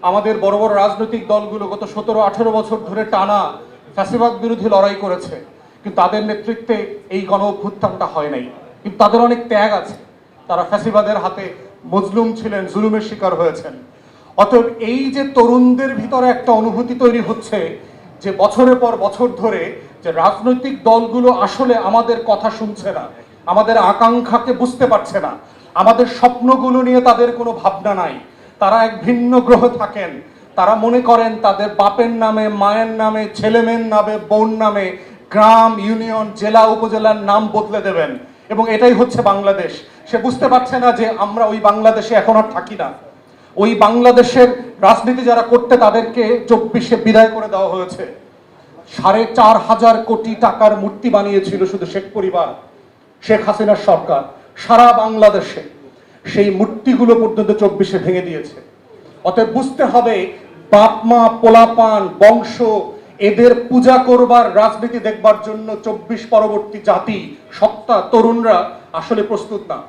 আমাদের বড় বড় রাজনৈতিক দলগুলো গত 17-18 বছর ধরে টানা ফ্যাসিবাদ বিরোধী লড়াই করেছে, কিন্তু তাদের নেতৃত্বে এই গণ অভ্যুত্থানটা হয় নাই। কিন্তু তাদের অনেক ত্যাগ আছে, তারা ফ্যাসিবাদের হাতে মজলুম ছিলেন, জুলুমের শিকার হয়েছেন। অতএব এই যে তরুণদের ভিতরে একটা অনুভূতি তৈরি হচ্ছে যে বছরের পর বছর ধরে যে রাজনৈতিক দলগুলো আসলে আমাদের কথা শুনছে না, আমাদের আকাঙ্ক্ষাকে বুঝতে পারছে না, আমাদের স্বপ্নগুলো নিয়ে তাদের কোনো ভাবনা নাই, তারা এক ভিন্ন গ্রহে থাকেন। তারা মনে করেন তাদের বাপের নামে, মায়ের নামে, ছেলেমেয়ের নামে, বোন নামে গ্রাম, ইউনিয়ন, জেলা, উপজেলার নাম বদলে দেবেন, এবং এটাই হচ্ছে বাংলাদেশ। সে বুঝতে পারছে না যে আমরা ওই বাংলাদেশে এখন আর থাকি না। ওই বাংলাদেশের রাজনীতি যারা করতে, তাদেরকে 24-এ বিদায় করে দেওয়া হয়েছে। 4,500 কোটি টাকার মূর্তি বানিয়েছিল শুধু শেখ পরিবার, শেখ হাসিনার সরকার সারা বাংলাদেশে। সেই মূর্তিগুলো পর্যন্ত 24-এ ভেঙে দিয়েছে। অতএব বুঝতে হবে, বাপ মা, পোলাপান, বংশ, এদের পূজা করবার রাজনীতি দেখবার জন্য 24 পরবর্তী জাতি, সত্তা, তরুণরা আসলে প্রস্তুত না।